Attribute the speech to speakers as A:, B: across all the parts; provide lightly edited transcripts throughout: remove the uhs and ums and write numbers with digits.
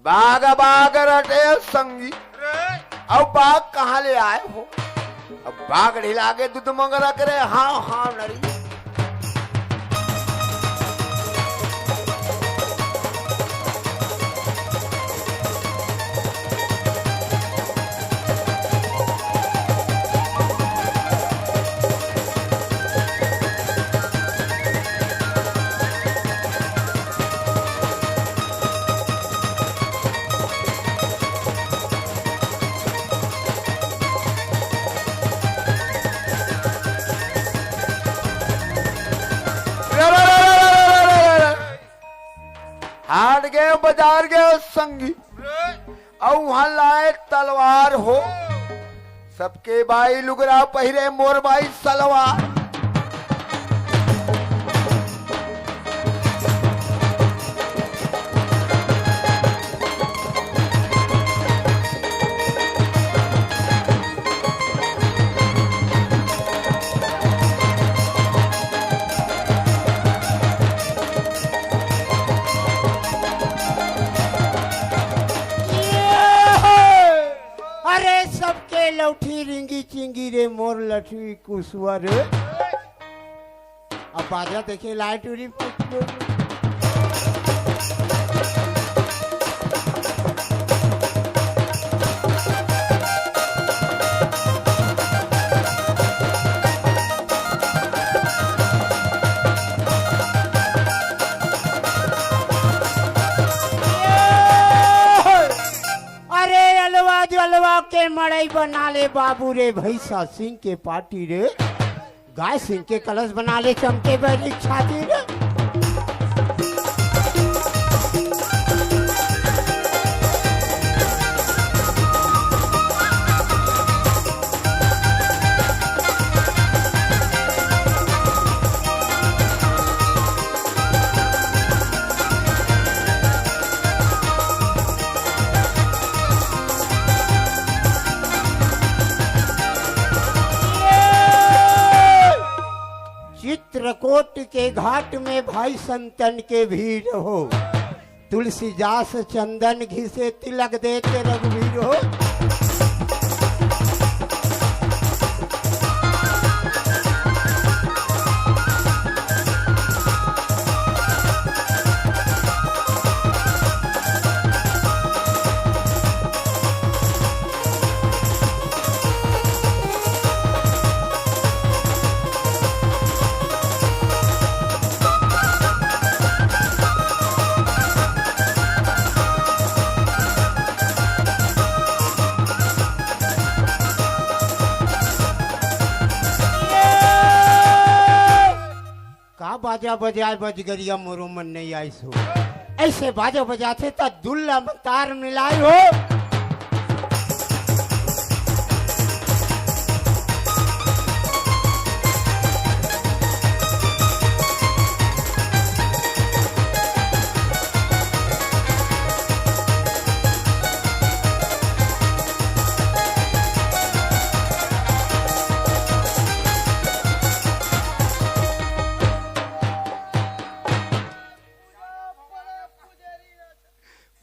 A: बाग बाग रटे संगी। अब बाग कहाँ ले आए हो? अब बाग ढिला के दूध मंगरा करे। हाँ हाँ नरी हाट गए बाजार गए संगी। और वहां लाए तलवार हो। सबके भाई लुगरा पहिरे मोर भाई सलवार।
B: लौठी रिंगी चिंगी रे मोर लठी कुसुआ रे। अब बाजा देखे लाइट उरी जलवा के मड़ई बना ले बाबू रे। भैंसा सिंह के पार्टी रे। गाय सिंह के कलश बना ले चमके बैठी छाती रे। चित्रकूट के घाट में भाई संतन के भीड़ हो। तुलसी जास चंदन घिसे तिलक देते रघुवीर हो। बाजा बजाए बजगरिया मोरो मन नहीं आई सो। ऐसे बाजा बजाते तो दुल्ला तार मिलाई हो।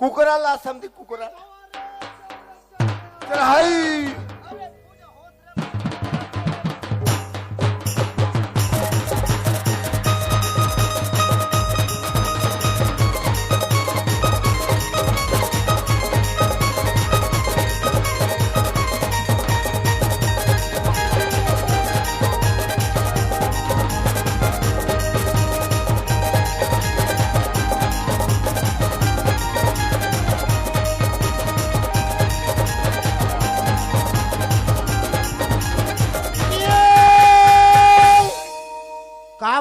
A: कुकरा ला समझी कुकरा चढ़ाई।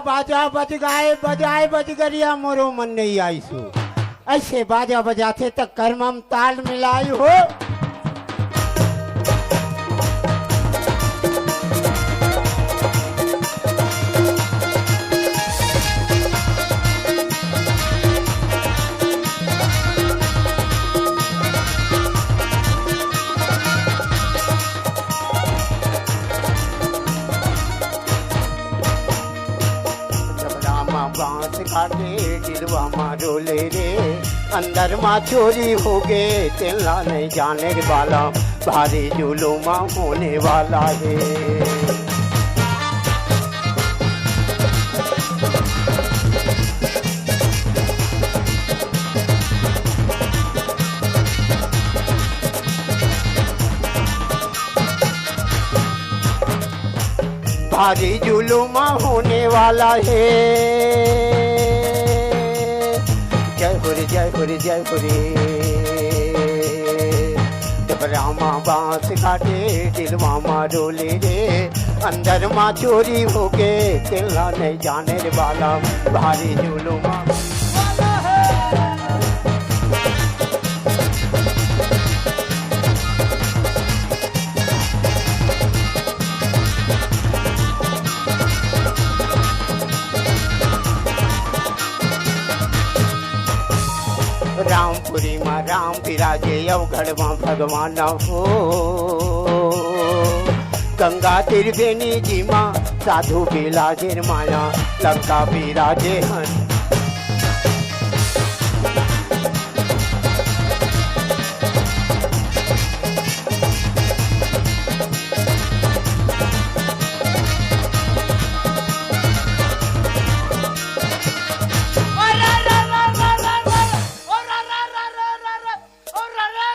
B: बाजा बज गाए बजाए बजगरिया मोरो मन नहीं आई सो। ऐसे बाजा बजाते तक कर्मम ताल मिलाई हो। बांस काटे दिलवा माँ डोले रे अंदर माँ चोरी हो गे तेला नहीं जाने वाला भारी जुलूमा होने वाला है। भारी जुलूमा होने वाला है। जय हो रे जय हो रे जय हो रे जब रामा बांस काटे दिलवा माँ डोले रे अंदर माँ चोरी हो के तेला नहीं जाने वाला भारी जुलूमा रामपुरी माँ राम विराजे अवघड़ माँ भगवान हो गंगा त्रिवेणी जी माँ साधु बिराजे माया लंका विराजे हन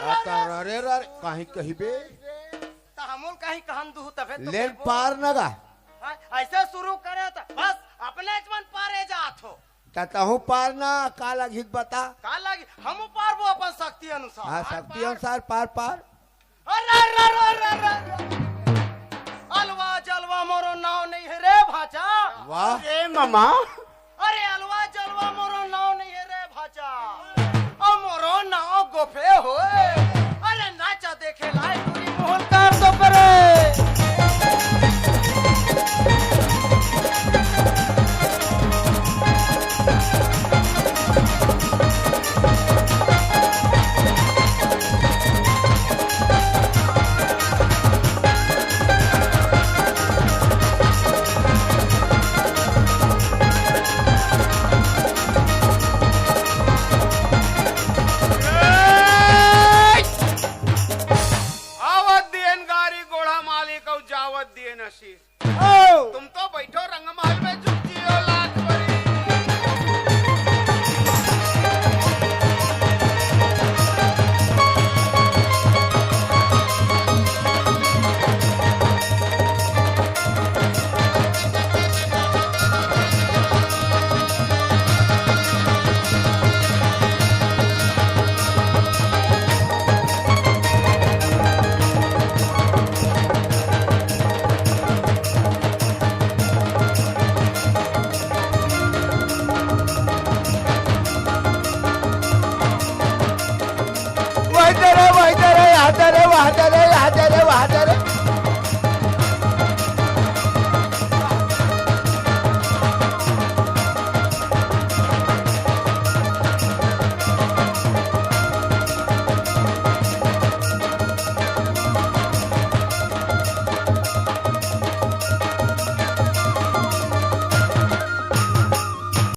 A: कहीं कहीं बे
C: हमन कहीं कहन दू तबे तो
A: लेन पार नगा
C: ऐसे शुरू करे तो बस अपने मन पारे जात हो
A: कहूँ पार ना का लगी बता
C: का लगी हम पार वो अपन शक्ति अनुसार
A: हाँ शक्ति अनुसार पार पार
C: अरे अलवा जलवा मोरो नाव नहीं है रे भाचा
B: वाह रे मामा